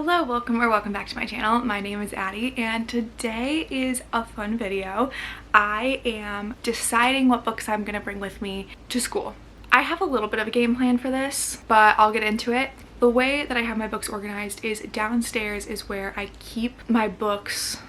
Hello, welcome back to my channel. My name is Addie and today is a fun video. I am deciding what books I'm gonna bring with me to school. I have a little bit of a game plan for this, but I'll get into it. The way that I have my books organized is downstairs is where I keep my books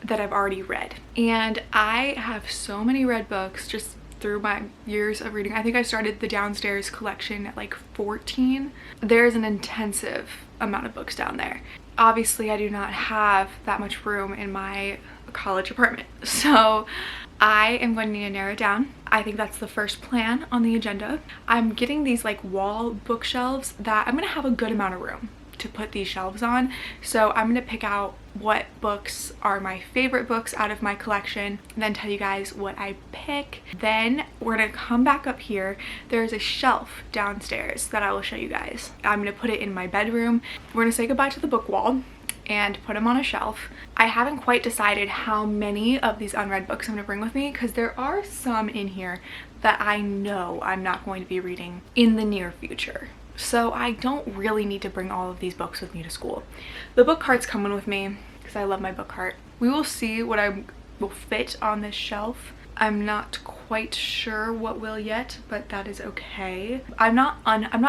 that I've already read. And I have so many read books just through my years of reading. I think I started the downstairs collection at like 14. There's an intensive amount of books down there. Obviously, I do not have that much room in my college apartment. So I am going to need to narrow it down. I think that's the first plan on the agenda. I'm getting these like wall bookshelves that I'm gonna have a good amount of room to put these shelves on. So I'm gonna pick out what books are my favorite books out of my collection and then tell you guys what I pick. Then we're gonna come back up here. There's a shelf downstairs that I will show you guys. I'm gonna put it in my bedroom. We're gonna say goodbye to the book wall and put them on a shelf. I haven't quite decided how many of these unread books I'm gonna bring with me because there are some in here that I know I'm not going to be reading in the near future. So I don't really need to bring all of these books with me to school. The book cart's coming with me because I love my book cart. We will see what I will fit on this shelf. I'm not quite sure what will yet, but that is okay. I'm not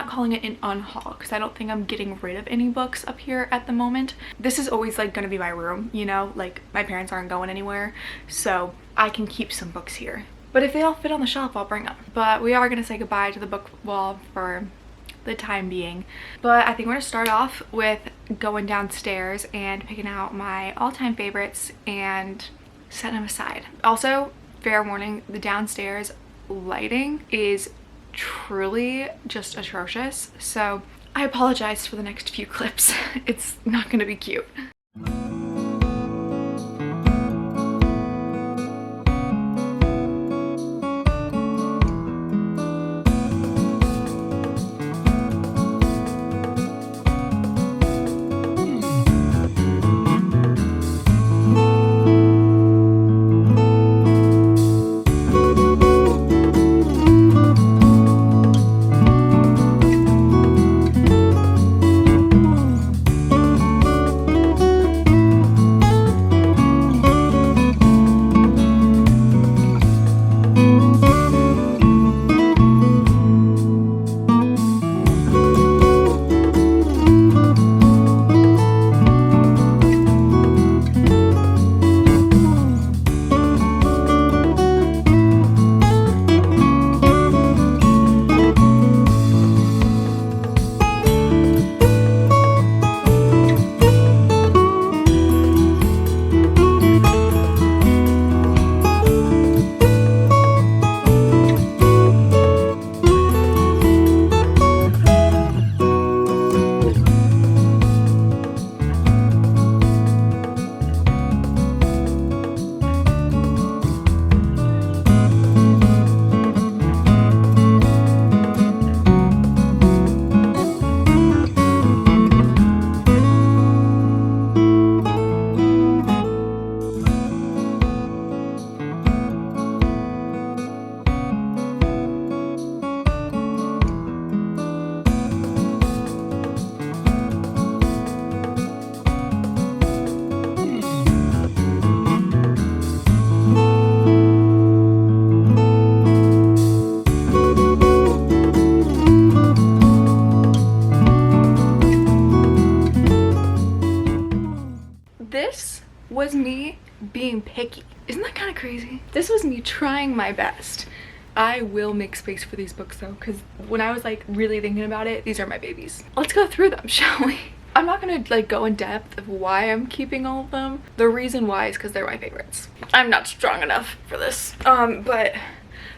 calling it an unhaul because I don't think I'm getting rid of any books up here at the moment. This is always like gonna be my room, you know, like my parents aren't going anywhere, so I can keep some books here. But if they all fit on the shelf, I'll bring them. But we are gonna say goodbye to the book wall for the time being. But I think we're gonna start off with going downstairs and picking out my all-time favorites and setting them aside. Also, fair warning, the downstairs lighting is truly just atrocious, so I apologize for the next few clips. It's not gonna be cute. This was me being picky. Isn't that kind of crazy? This was me trying my best. I will make space for these books though, because when I was like really thinking about it, these are my babies. Let's go through them, shall we? I'm not gonna like go in depth of why I'm keeping all of them. The reason why is because they're my favorites. I'm not strong enough for this. But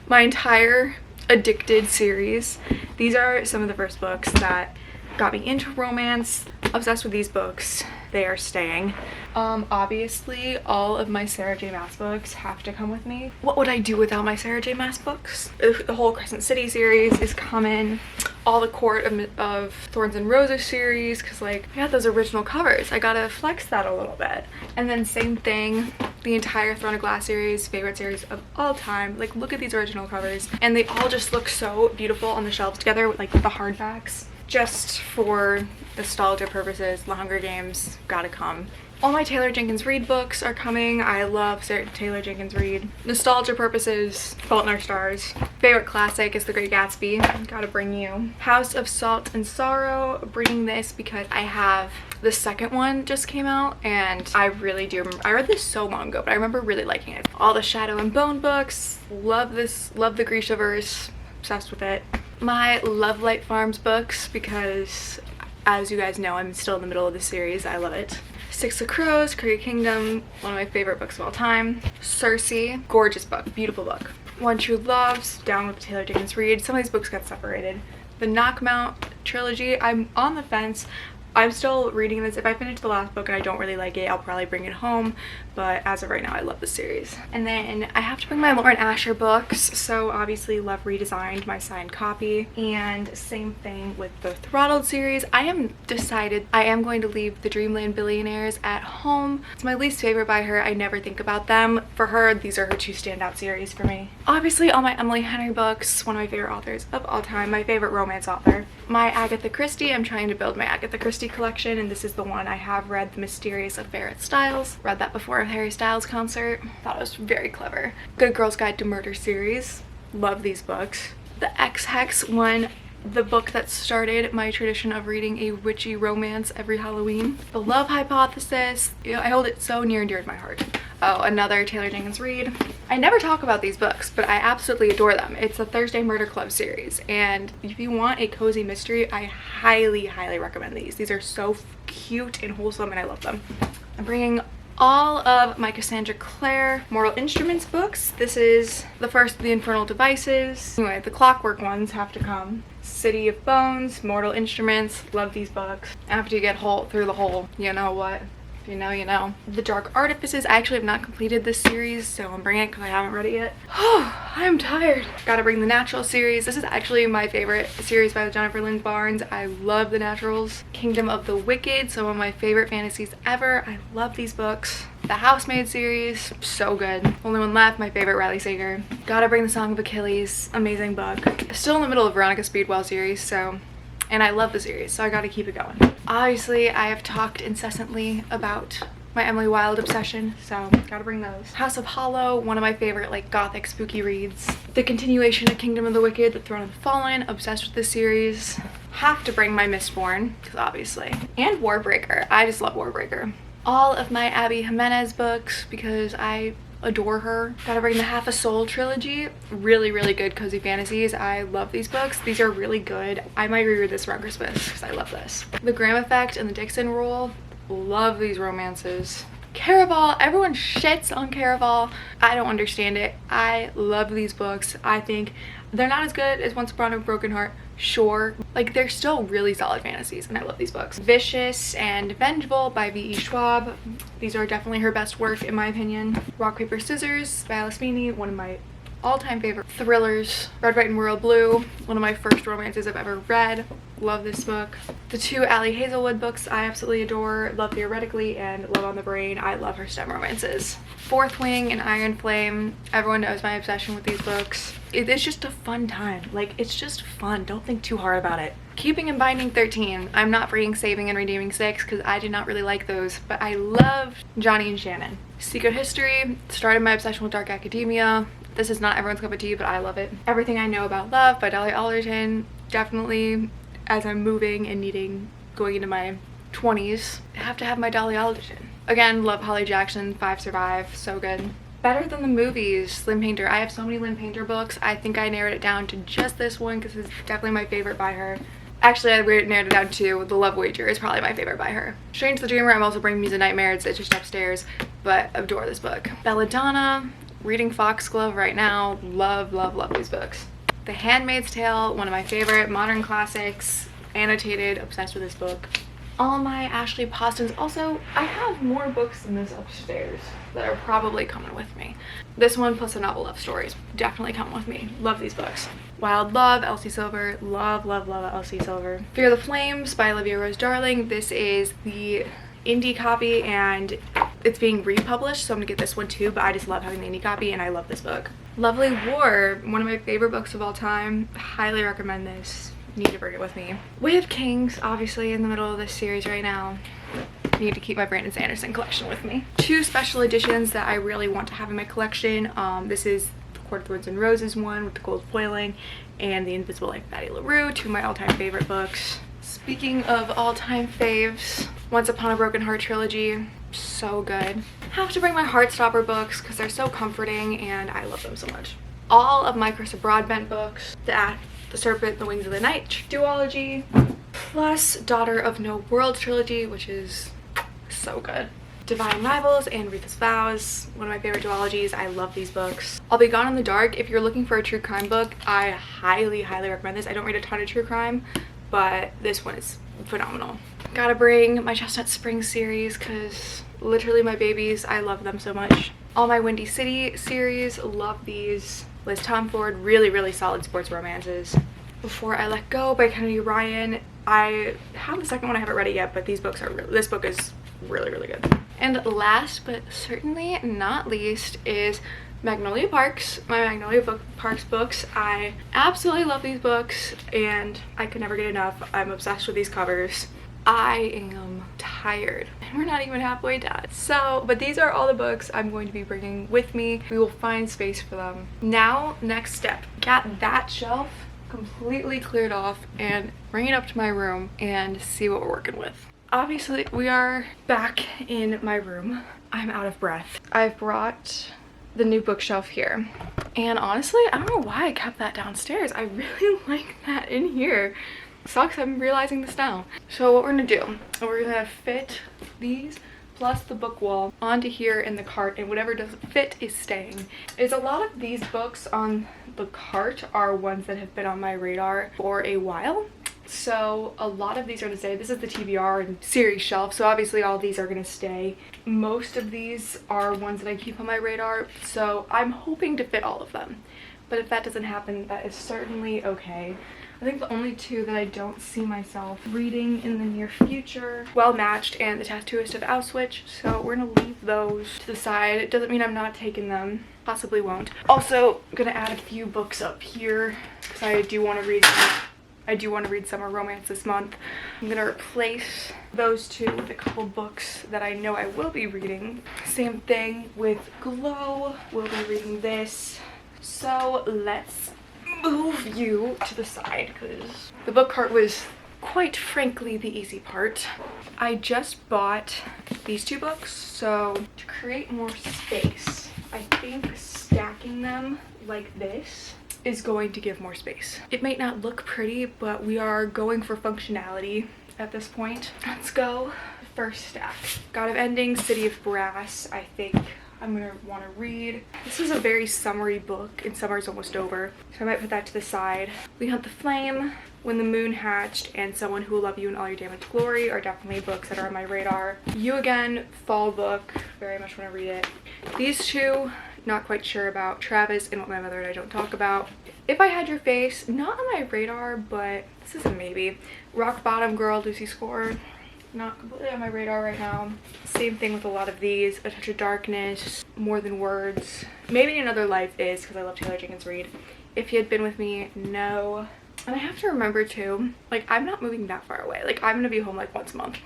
my entire Addicted series, these are some of the first books that got me into romance. Obsessed with these books. They are staying. Obviously all of my Sarah J Maas books have to come with me. What would I do without my Sarah J Maas books? The whole Crescent City series is coming. All the Court of Thorns and Roses series, because like I got those original covers. I gotta flex that a little bit. And then same thing, the entire Throne of Glass series, favorite series of all time. Like look at these original covers and they all just look so beautiful on the shelves together with like the hardbacks. just for nostalgia purposes, The Hunger Games gotta come. All my Taylor Jenkins Reid books are coming. I love Taylor Jenkins Reid. Nostalgia purposes, Fault in Our Stars. Favorite classic is The Great Gatsby. Gotta bring you. House of Salt and Sorrow. Bringing this because I have the second one just came out and I really do remember. I read this so long ago, but I remember really liking it. All the Shadow and Bone books. Love this. Love the Grishaverse. Obsessed with it. My Love Light Farms books because, as you guys know, I'm still in the middle of the series. I love it. Six of Crows, Cricket Kingdom, one of my favorite books of all time. Circe, gorgeous book, beautiful book. One True Loves, down with Taylor Jenkins Reid. Some of these books got separated. The Knockmount trilogy, I'm on the fence. I'm still reading this. If I finish the last book and I don't really like it, I'll probably bring it home. But as of right now, I love the series. And then I have to bring my Lauren Asher books. So obviously Love Redesigned, my signed copy. And same thing with the Throttled series. I am decided I am going to leave the Dreamland Billionaires at home. It's my least favorite by her. I never think about them. For her, these are her two standout series for me. Obviously all my Emily Henry books, one of my favorite authors of all time, my favorite romance author. My Agatha Christie, I'm trying to build my Agatha Christie collection, and this is the one I have read, The Mysterious Affair at Styles. Read that before a Harry Styles concert. Thought it was very clever. Good Girl's Guide to Murder series. Love these books. The Ex-Hex one, the book that started my tradition of reading a witchy romance every Halloween. The Love Hypothesis. You know, I hold it so near and dear to my heart. Oh, another Taylor Jenkins Reid. I never talk about these books, but I absolutely adore them. It's the Thursday Murder Club series, and if you want a cozy mystery, I highly, highly recommend these. These are so cute and wholesome, and I love them. I'm bringing all of my Cassandra Clare Mortal Instruments books. This is the first of the Infernal Devices. Anyway, the Clockwork ones have to come. City of Bones, Mortal Instruments. Love these books. After you get through the whole, you know what. If you know, you know. The Dark Artifices. I actually have not completed this series, so I'm bringing it because I haven't read it yet. Oh, I'm tired. Gotta bring the Natural series. This is actually my favorite series by Jennifer Lynn Barnes. I love the Naturals. Kingdom of the Wicked, some of my favorite fantasies ever. I love these books. The Housemaid series, so good. Only One Left, my favorite Riley Sager. Gotta bring the Song of Achilles, amazing book. Still in the middle of Veronica Speedwell series, and I love the series, so I gotta keep it going. Obviously, I have talked incessantly about my Emily Wilde obsession, so gotta bring those. House of Hollow, one of my favorite like gothic spooky reads. The continuation of Kingdom of the Wicked, The Throne of the Fallen, obsessed with this series. Have to bring my Mistborn, because obviously. And Warbreaker, I just love Warbreaker. All of my Abby Jimenez books, because I adore her. Gotta bring the Half a Soul trilogy. Really, really good cozy fantasies. I love these books. These are really good. I might reread this around Christmas because I love this. The Graham Effect and the Dixon Rule. Love these romances. Caraval. Everyone shits on Caraval. I don't understand it. I love these books. I think they're not as good as Once Upon a Broken Heart. Sure, like they're still really solid fantasies, and I love these books. Vicious and Vengeful by V.E. Schwab. These are definitely her best work in my opinion. Rock, Paper, Scissors by Alice Meany, one of my all-time favorite thrillers. Red, White, and Royal Blue, one of my first romances I've ever read. Love this book. The two Ali Hazelwood books I absolutely adore. Love Theoretically and Love on the Brain. I love her STEM romances. Fourth Wing and Iron Flame. Everyone knows my obsession with these books. It is just a fun time. Like, it's just fun. Don't think too hard about it. Keeping and Binding 13. I'm not bringing Saving and Redeeming 6 because I did not really like those, but I love Johnny and Shannon. Secret History. Started my obsession with Dark Academia. This is not everyone's cup of tea, but I love it. Everything I Know About Love by Dolly Alderton. Definitely, as I'm moving and going into my 20s, I have to have my Dolly Alderton. Again, love Holly Jackson, 5 Survive, so good. Better Than the Movies, Lynn Painter. I have so many Lynn Painter books. I think I narrowed it down to just this one because it's definitely my favorite by her. Actually, I narrowed it down to The Love Wager is probably my favorite by her. Strange the Dreamer, I'm also bringing Muse of Nightmare. It's just upstairs, but adore this book. Belladonna, reading Foxglove right now. Love, love, love these books. The Handmaid's Tale, one of my favorite modern classics. Annotated, obsessed with this book. All my Ashley Postons. Also, I have more books than this upstairs that are probably coming with me. This one plus a novel Love Stories definitely come with me. Love these books. Wild Love, Elsie Silver. Love, love, love Elsie Silver. Fear the Flames by Olivia Rose Darling. This is the indie copy and it's being republished, so I'm gonna get this one too, but I just love having the indie copy and I love this book. Lovely War, one of my favorite books of all time. Highly recommend this. need to bring it with me. Way of Kings, obviously in the middle of this series right now. I need to keep my Brandon Sanderson collection with me. 2 special editions that I really want to have in my collection. This is the Court of Thorns and Roses one with the gold foiling, and The Invisible Life of Addie LaRue, 2 of my all-time favorite books. Speaking of all-time faves, Once Upon a Broken Heart trilogy, so good. Have to bring my Heartstopper books because they're so comforting and I love them so much. All of my Carissa Broadbent books, The Serpent, The Wings of the Night duology, plus Daughter of No World trilogy, which is so good. Divine Rivals and Retha's Vows, one of my favorite duologies. I love these books. I'll Be Gone in the Dark. If you're looking for a true crime book, I highly recommend this. I don't read a ton of true crime, but this one is phenomenal. Gotta bring my Chestnut Springs series because literally my babies, I love them so much. All my Windy City series, love these. Liz Tomford, really solid sports romances. Before I Let Go by Kennedy Ryan. I have the second one, I haven't read it yet, but this book is really good. And last but certainly not least is Magnolia Parks, my Magnolia Parks books. I absolutely love these books and I could never get enough. I'm obsessed with these covers. I am tired and we're not even halfway done. But these are all the books I'm going to be bringing with me. We will find space for them. Now, next step, get that shelf completely cleared off and bring it up to my room and see what we're working with. Obviously, we are back in my room. I'm out of breath. I've brought the new bookshelf here. And honestly, I don't know why I kept that downstairs. I really like that in here. Sucks I'm realizing this now. So what we're gonna do, we're gonna fit these plus the book wall onto here in the cart, and whatever doesn't fit is staying. Is a lot of these books on the cart are ones that have been on my radar for a while. So a lot of these are to stay. This is the TBR and series shelf, so obviously all these are gonna stay. Most of these are ones that I keep on my radar, so I'm hoping to fit all of them. But if that doesn't happen, that is certainly okay. I think the only 2 that I don't see myself reading in the near future, Well Matched and The Tattooist of Auschwitz, so we're gonna leave those to the side. It doesn't mean I'm not taking them, possibly won't. Also, I'm gonna add a few books up here because I do want to read summer romance this month. I'm gonna replace those 2 with a couple books that I know I will be reading. Same thing with Glow, we'll be reading this. So let's move you to the side because the book cart was quite frankly the easy part. I just bought these 2 books, so to create more space, I think stacking them like this is going to give more space. It might not look pretty, but we are going for functionality at this point. Let's go. First stack. God of Endings, City of Brass, I think I'm gonna want to read. This is a very summery book and summer's almost over, so I might put that to the side. We Hunt the Flame, When the Moon Hatched, and Someone Who Will Love You in All Your Damaged Glory are definitely books that are on my radar. You Again, fall book, very much want to read it. These 2, not quite sure about. Travis and What My Mother and I Don't Talk About. If I Had Your Face, not on my radar, but this is a maybe. Rock Bottom Girl, Lucy Score. Not completely on my radar right now. Same thing with a lot of these. A Touch of Darkness, More Than Words. Maybe Another Life is because I love Taylor Jenkins Reid. If You Had Been With Me, no. And I have to remember too, like I'm not moving that far away. Like I'm gonna be home like once a month.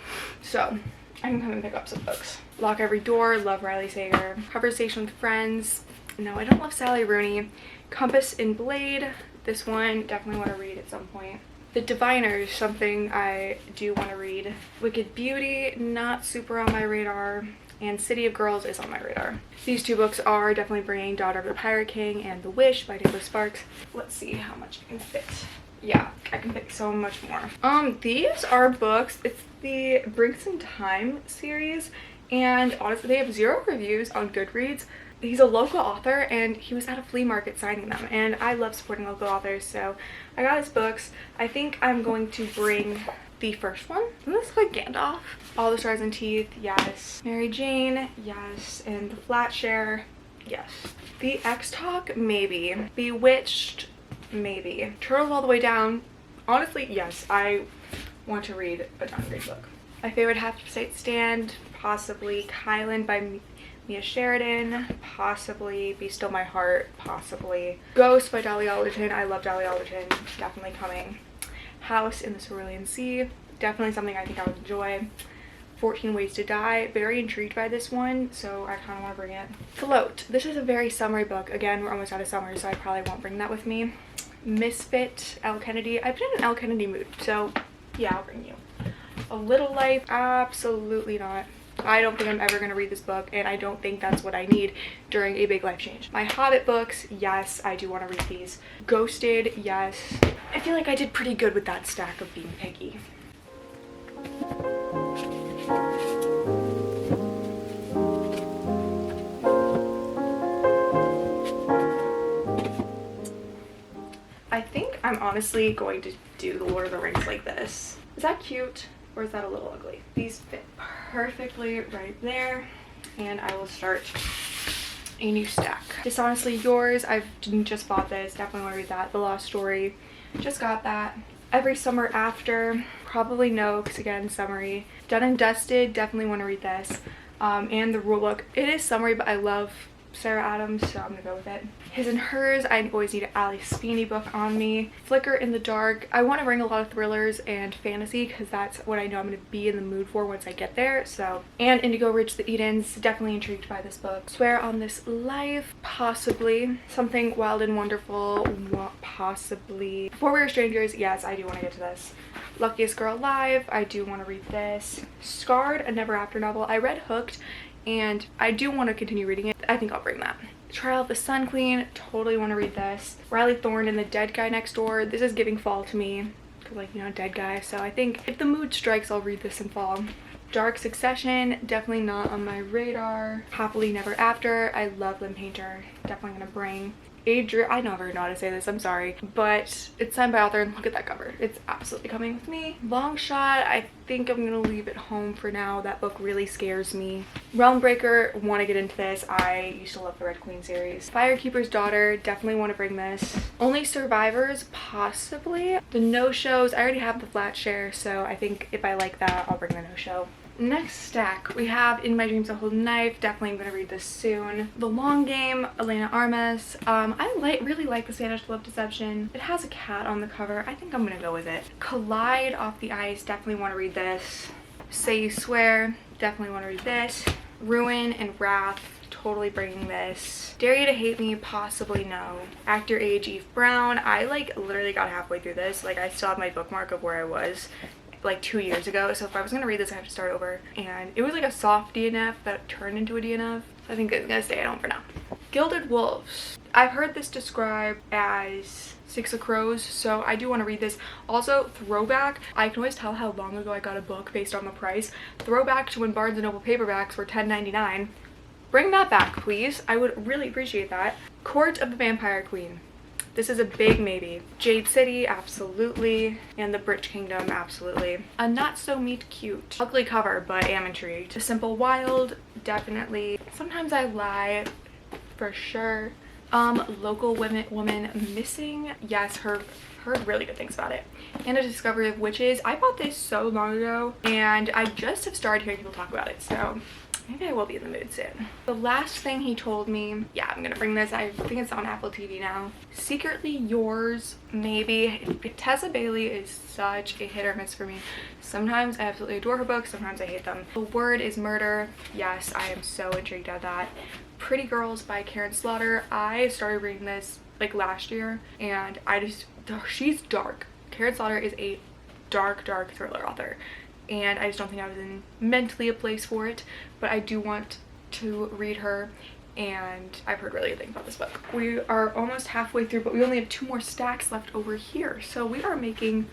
So I can come and pick up some books. Lock Every Door, love Riley Sager. Conversation with Friends. No, I don't love Sally Rooney. Compass and Blade. This one definitely want to read at some point. The Diviners, something I do want to read. Wicked Beauty, not super on my radar. And City of Girls is on my radar. These 2 books are definitely bringing Daughter of the Pirate King and The Wish by Nicholas Sparks. Let's see how much I can fit. Yeah, I can pick so much more. These are books. It's the Bring Some Time series, and honestly they have 0 reviews on Goodreads. He's a local author and he was at a flea market signing them, and I love supporting local authors, so I got his books. I think I'm going to bring the first one. Doesn't this look like Gandalf? All the Stars and Teeth, yes. Mary Jane, yes. And The Flatshare, yes. The X-Talk, maybe. Bewitched, maybe. Turtles All the Way Down, honestly, yes. I want to read a John Green book. My favorite half-state stand, possibly Kylan by Mia Sheridan, possibly Be Still My Heart, possibly Ghost by Dolly Alderton. I love Dolly Alderton, definitely coming. House in the Cerulean Sea, definitely something I think I would enjoy. 14 Ways to Die, very intrigued by this one, so I kind of want to bring it. Float, this is a very summery book. Again, we're almost out of summer, so I probably won't bring that with me. Misfit, Elle Kennedy. I've been in an Elle Kennedy mood, so yeah, I'll bring you. A Little Life, absolutely not. I don't think I'm ever going to read this book, and I don't think that's what I need during a big life change. My Hobbit books, yes, I do want to read these. Ghosted, yes. I feel like I did pretty good with that stack of Being Peggy. I think I'm honestly going to do the Lord of the Rings like this. Is that cute or is that a little ugly? These fit perfectly right there, and I will start a new stack. Dishonestly Yours, I've just bought this, definitely want to read that. The Lost Story, just got that. Every Summer After, probably no, because again, summary. Done and Dusted, definitely want to read this. And The Rulebook, it is summary, but I love Sarah Adams, so I'm gonna go with it. His and Hers, I always need an Ali Sweeney book on me. Flicker in the Dark, I want to bring a lot of thrillers and fantasy because that's what I know I'm gonna be in the mood for once I get there. So, and Indigo Ridge the Edens, definitely intrigued by this book. Swear on This Life, possibly. Something Wild and Wonderful, possibly. Before We Were Strangers, yes, I do want to get to this. Luckiest Girl Alive, I do want to read this. Scarred, a Never After novel. I read Hooked, and I do want to continue reading it. I think I'll bring that. Trial of the Sun Queen, totally want to read this. Riley Thorne and The Dead Guy Next Door, this is giving fall to me, because like, you know, dead guy, so I think if the mood strikes, I'll read this in fall. Dark Succession, definitely not on my radar. Happily Never After, I love Lynn Painter, definitely gonna bring. I never know how to say this, I'm sorry, but it's signed by author, and look at that cover. It's absolutely coming with me. Long Shot, I think I'm gonna leave it home for now. That book really scares me. Realm Breaker, want to get into this. I used to love the Red Queen series. Firekeeper's Daughter, definitely want to bring this. Only Survivors, possibly. The No Shows, I already have the Flat Share, so I think if I like that, I'll bring the No Show. Next stack, we have In My Dreams a Whole Knife, definitely going to read this soon. The Long Game, Elena Armas. I really like the Spanish Love Deception. It has a cat on the cover. I think I'm going to go with it. Collide, Off the Ice, definitely want to read this. Say You Swear, definitely want to read this. Ruin and Wrath, totally bringing this. Dare You to Hate Me, possibly no. Act Your Age, Eve Brown. I like literally got halfway through this. Like I still have my bookmark of where I was like 2 years ago, so if I was gonna read this I have to start over, and it was like a soft DNF that turned into a DNF, so I think it's gonna stay at home for now. Gilded Wolves, I've heard this described as Six of Crows, so I do want to read this. Also, throwback, I can always tell how long ago I got a book based on the price. Throwback to when Barnes & Noble paperbacks were $10.99. Bring that back, please. I would really appreciate that. Court of the Vampire Queen, this is a big maybe. Jade City, absolutely. And The Britch Kingdom, absolutely. A Not So Meet Cute. Ugly cover, but I am intrigued. A Simple Wild, definitely. Sometimes I Lie, for sure. Local Woman Missing, yes, heard really good things about it. And A Discovery of Witches. I bought this so long ago, and I just have started hearing people talk about it, so maybe I will be in the mood soon. The Last Thing He Told Me, yeah, I'm gonna bring this. I think it's on Apple TV now. Secretly Yours, maybe. Tessa Bailey is such a hit or miss for me. Sometimes I absolutely adore her books, sometimes I hate them. The Word is Murder, yes, I am so intrigued at that. Pretty Girls by Karen Slaughter, I started reading this like last year, and she's dark. Karen Slaughter is a dark thriller author, and I just don't think I was in mentally a place for it, but I do want to read her, and I've heard really good things about this book. We are almost halfway through, but we only have 2 more stacks left over here, so we are making,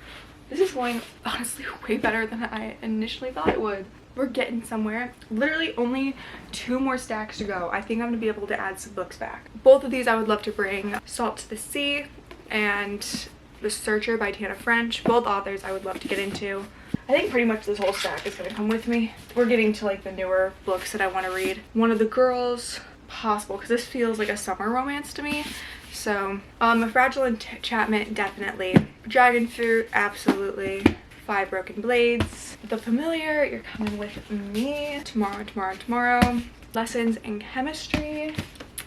this is going honestly way better than I initially thought it would. We're getting somewhere. Literally only 2 more stacks to go. I think I'm gonna be able to add some books back. Both of these I would love to bring. Salt to the Sea and The Searcher by Tana French. Both authors I would love to get into. I think pretty much this whole stack is gonna come with me. We're getting to like the newer books that I want to read. One of the Girls, possible, because this feels like a summer romance to me. So, Fragile Enchantment, definitely. Dragon Fruit, absolutely. 5 Broken Blades. The Familiar, You're Coming With Me. Tomorrow. Lessons in Chemistry.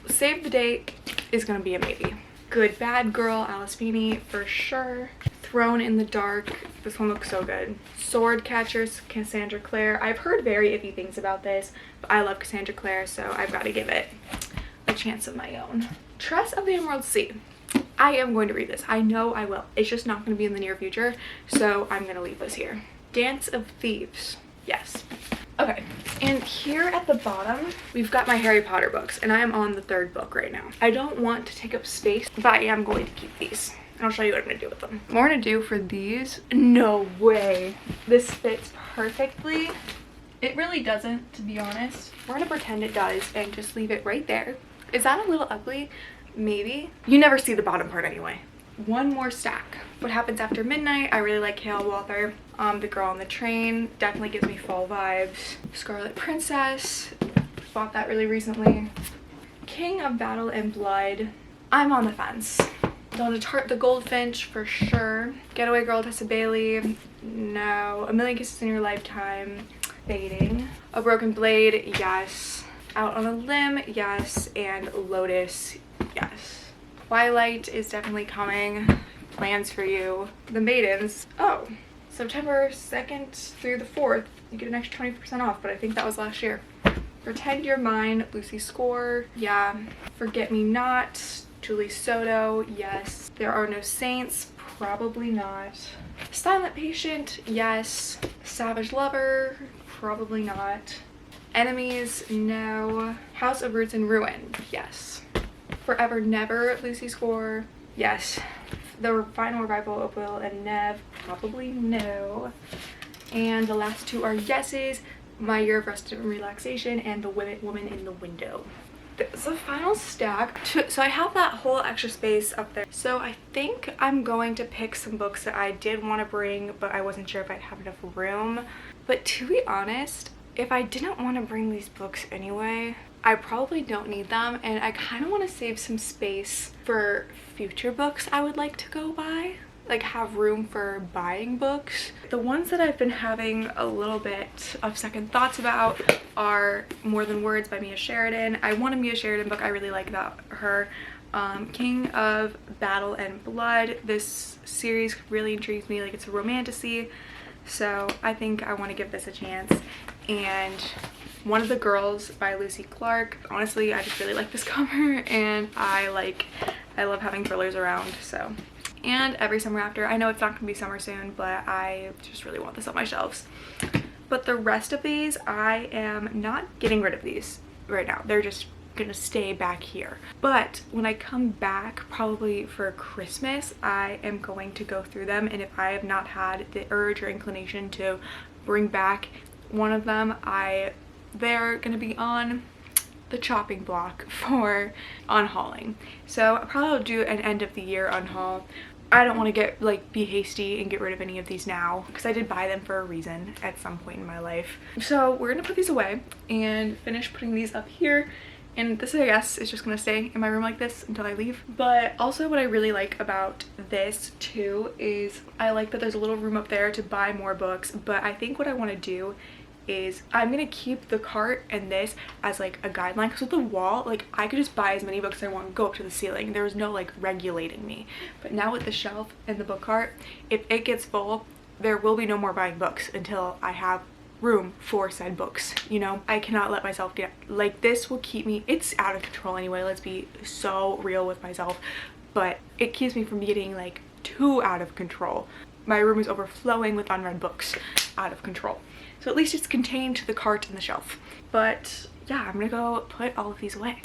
Save the Date is gonna be a maybe. Good Bad Girl, Alice Feeney, for sure. Throne in the Dark. This one looks so good. Sword Catchers, Cassandra Clare. I've heard very iffy things about this, but I love Cassandra Clare, so I've got to give it a chance of my own. Tress of the Emerald Sea. I am going to read this. I know I will. It's just not going to be in the near future, so I'm going to leave this here. Dance of Thieves. Yes. Okay, and here at the bottom, we've got my Harry Potter books, and I am on the 3rd book right now. I don't want to take up space, but I am going to keep these. I'll show you what I'm going to do with them. What I'm going to do for these, no way. This fits perfectly. It really doesn't, to be honest. We're going to pretend it does and just leave it right there. Is that a little ugly? Maybe. You never see the bottom part anyway. One more stack. What Happens After Midnight. I really like Kale Walther. The Girl on the Train definitely gives me fall vibes. Scarlet Princess. Bought that really recently. King of Battle and Blood. I'm on the fence. Donna Tartt the Goldfinch for sure. Getaway Girl Tessa Bailey. No. A Million Kisses in Your Lifetime. Fading. A Broken Blade. Yes. Out on a Limb. Yes. And Lotus. Yes. Twilight is definitely coming. Plans for You. The Maidens. Oh, September 2nd through the 4th. You get an extra 20% off, but I think that was last year. Pretend You're Mine. Lucy Score. Yeah. Forget Me Not. Julie Soto. Yes. There Are No Saints. Probably not. Silent Patient. Yes. Savage Lover. Probably not. Enemies. No. House of Roots and Ruin. Yes. Forever Never, Lucy Score. Yes. The Final Revival of Will and Nev. Probably no. And the last two are yeses. My Year of Rest and Relaxation and The Woman in the Window. This is the final stack. So I have that whole extra space up there. So I think I'm going to pick some books that I did want to bring, but I wasn't sure if I'd have enough room. But to be honest, if I didn't want to bring these books anyway, I probably don't need them, and I kind of want to save some space for future books I would like to go buy, like have room for buying books. The ones that I've been having a little bit of second thoughts about are More Than Words by Mia Sheridan. I want a Mia Sheridan book. I really like her. King of Battle and Blood. This series really intrigues me. Like, it's a romantasy, so I think I want to give this a chance. And One of the Girls by Lucy Clark. Honestly, I just really like this cover, and I love having thrillers around, so. And Every Summer After. I know it's not gonna be summer soon, but I just really want this on my shelves. But the rest of these, I am not getting rid of these right now. They're just gonna stay back here. But when I come back, probably for Christmas, I am going to go through them, and if I have not had the urge or inclination to bring back one of them, they're gonna be on the chopping block for unhauling. So I probably will do an end of the year unhaul. I don't want to be hasty and get rid of any of these now, because I did buy them for a reason at some point in my life. So we're gonna put these away and finish putting these up here. And this, I guess, is just gonna stay in my room like this until I leave. But also what I really like about this too is I like that there's a little room up there to buy more books. But I think what I want to do is I'm gonna keep the cart and this as like a guideline, because with the wall, like, I could just buy as many books as I want and go up to the ceiling. There was no like regulating me. But now with the shelf and the book cart, if it gets full, there will be no more buying books until I have room for said books. You know, I cannot let myself get like, this will keep me, it's out of control anyway, let's be so real with myself, but it keeps me from getting like too out of control. My room is overflowing with unread books, out of control. So at least it's contained to the cart and the shelf. But yeah, I'm gonna go put all of these away.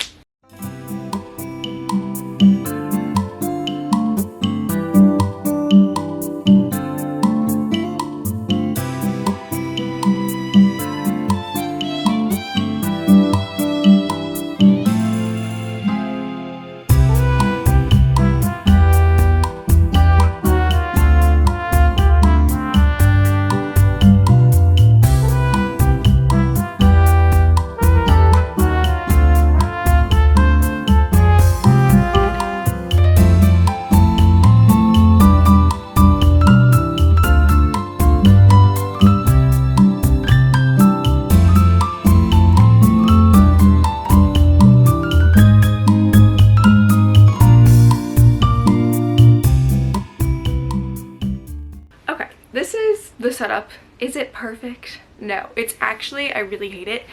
setup. Is it perfect? No, it's actually, I really hate it.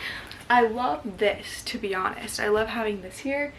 I love this, to be honest. I love having this here.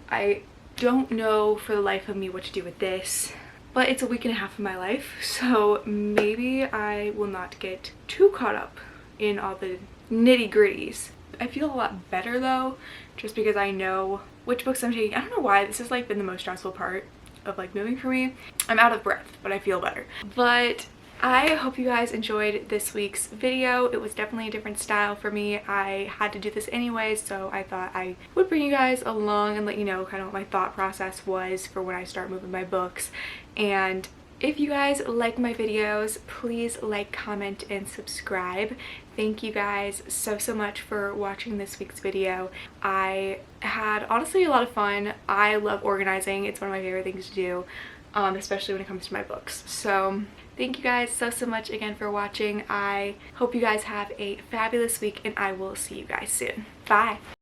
I don't know for the life of me what to do with this, but it's a week and a half of my life, so maybe I will not get too caught up in all the nitty-gritties. I feel a lot better though, just because I know which books I'm taking. I don't know why, this has like been the most stressful part of like moving for me. I'm out of breath, but I feel better. But I hope you guys enjoyed this week's video. It was definitely a different style for me. I had to do this anyway, so I thought I would bring you guys along and let you know kind of what my thought process was for when I start moving my books. And if you guys like my videos, please like, comment, and subscribe. Thank you guys so much for watching this week's video. I had honestly a lot of fun. I love organizing. It's one of my favorite things to do, especially when it comes to my books. So thank you guys so much again for watching. I hope you guys have a fabulous week, and I will see you guys soon. Bye!